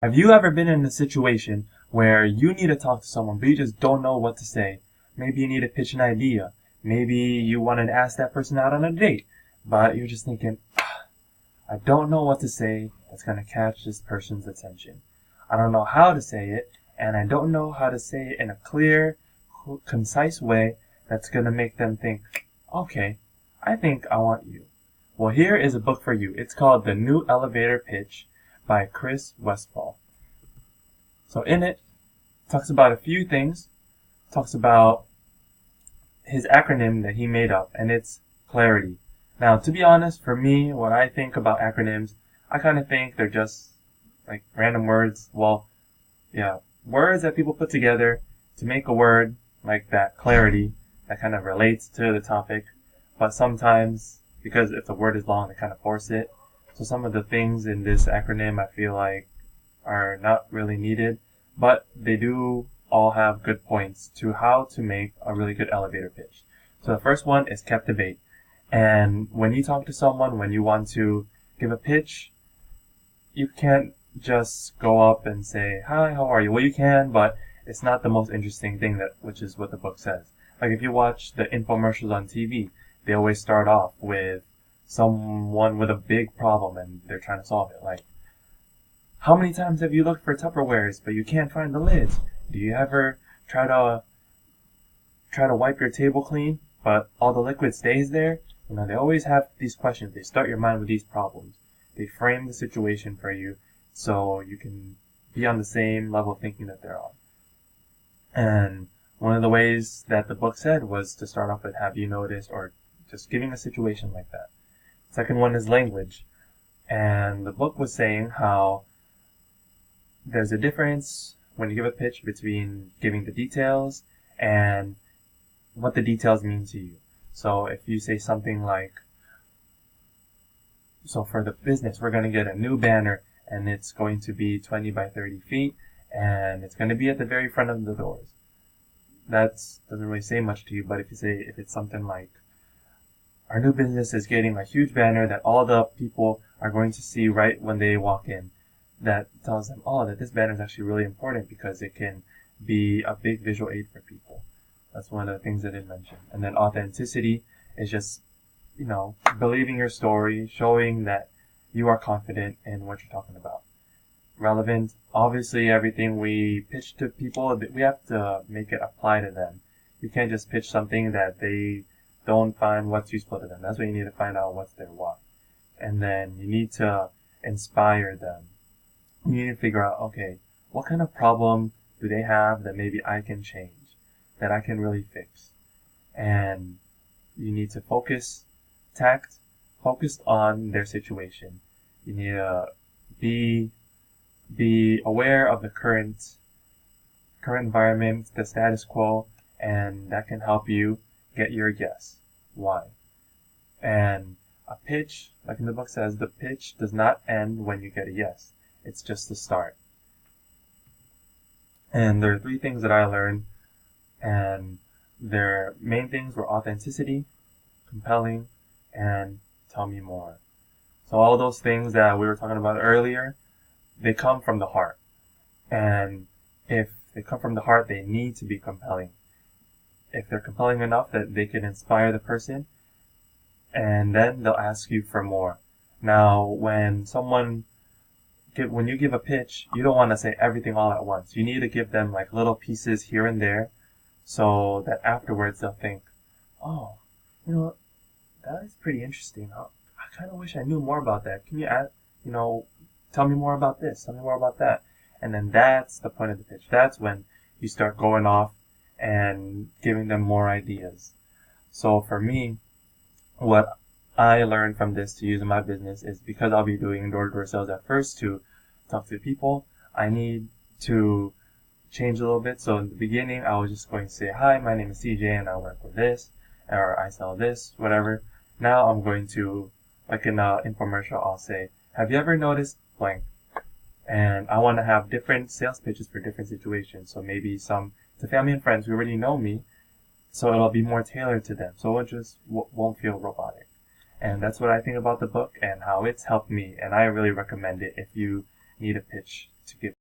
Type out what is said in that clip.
Have you ever been in a situation where you need to talk to someone, but you just don't know what to say? Maybe you need to pitch an idea. Maybe you wanted to ask that person out on a date, but you're just thinking, I don't know what to say that's going to catch this person's attention. I don't know how to say it, and I don't know how to say it in a clear, concise way that's going to make them think, okay, I think I want you. Well, here is a book for you. It's called The New Elevator Pitch by Chris Westfall. So in it, talks about a few things. Talks about his acronym that he made up, and it's clarity. Now, to be honest, for me, when I think about acronyms, I kind of think they're just like random words. Well, yeah, words that people put together to make a word like that, clarity, that kind of relates to the topic. But sometimes, because if the word is long, they kind of force it. So some of the things in this acronym I feel like are not really needed, but they do all have good points to how to make a really good elevator pitch. So the first one is captivate. And when you talk to someone, when you want to give a pitch, you can't just go up and say, hi, how are you? Well, you can, but it's not the most interesting thing, which is what the book says. Like if you watch the infomercials on TV, they always start off with someone with a big problem and they're trying to solve it. Like, how many times have you looked for Tupperwares but you can't find the lids? Do you ever try to wipe your table clean but all the liquid stays there? They always have these questions. They start your mind with these problems. They frame the situation for you so you can be on the same level of thinking that they're on. And one of the ways that the book said was to start off with, have you noticed, or just giving a situation like that. Second one is language. And the book was saying how there's a difference when you give a pitch between giving the details and what the details mean to you. So if you say something like, so for the business, we're going to get a new banner and it's going to be 20 by 30 feet and it's going to be at the very front of the doors. That doesn't really say much to you, but if it's something like, our new business is getting a huge banner that all the people are going to see right when they walk in, that tells them, that this banner is actually really important because it can be a big visual aid for people. That's one of the things that it mentioned. And then authenticity is just, believing your story, showing that you are confident in what you're talking about. Relevant, obviously everything we pitch to people, we have to make it apply to them. You can't just pitch something that they don't find what's useful to them. That's why you need to find out what's their why. And then you need to inspire them. You need to figure out, okay, what kind of problem do they have that maybe I can change, that I can really fix? And you need to focused on their situation. You need to be aware of the current environment, the status quo, and that can help you get your yes. Why? And a pitch, like in the book says, the pitch does not end when you get a yes. It's just the start. And there are 3 things that I learned, and their main things were authenticity, compelling, and tell me more. So all those things that we were talking about earlier, they come from the heart. And if they come from the heart, they need to be compelling. If they're compelling enough that they can inspire the person, and then they'll ask you for more. Now, when you give a pitch, you don't want to say everything all at once. You need to give them like little pieces here and there so that afterwards they'll think, oh, that is pretty interesting. I kind of wish I knew more about that. Can you add, tell me more about this, tell me more about that. And then that's the point of the pitch. That's when you start going off and giving them more ideas. So for me, what I learned from this to use in my business is, because I'll be doing door-to-door sales at first to talk to people, I need to change a little bit. So in the beginning, I was just going to say, hi, my name is CJ and I work with this, or I sell this, whatever. Now I'm going to, like in an infomercial, I'll say, have you ever noticed blank? And I want to have different sales pitches for different situations. So maybe some to family and friends who already know me, so it'll be more tailored to them. So it just won't feel robotic. And that's what I think about the book and how it's helped me. And I really recommend it if you need a pitch to give.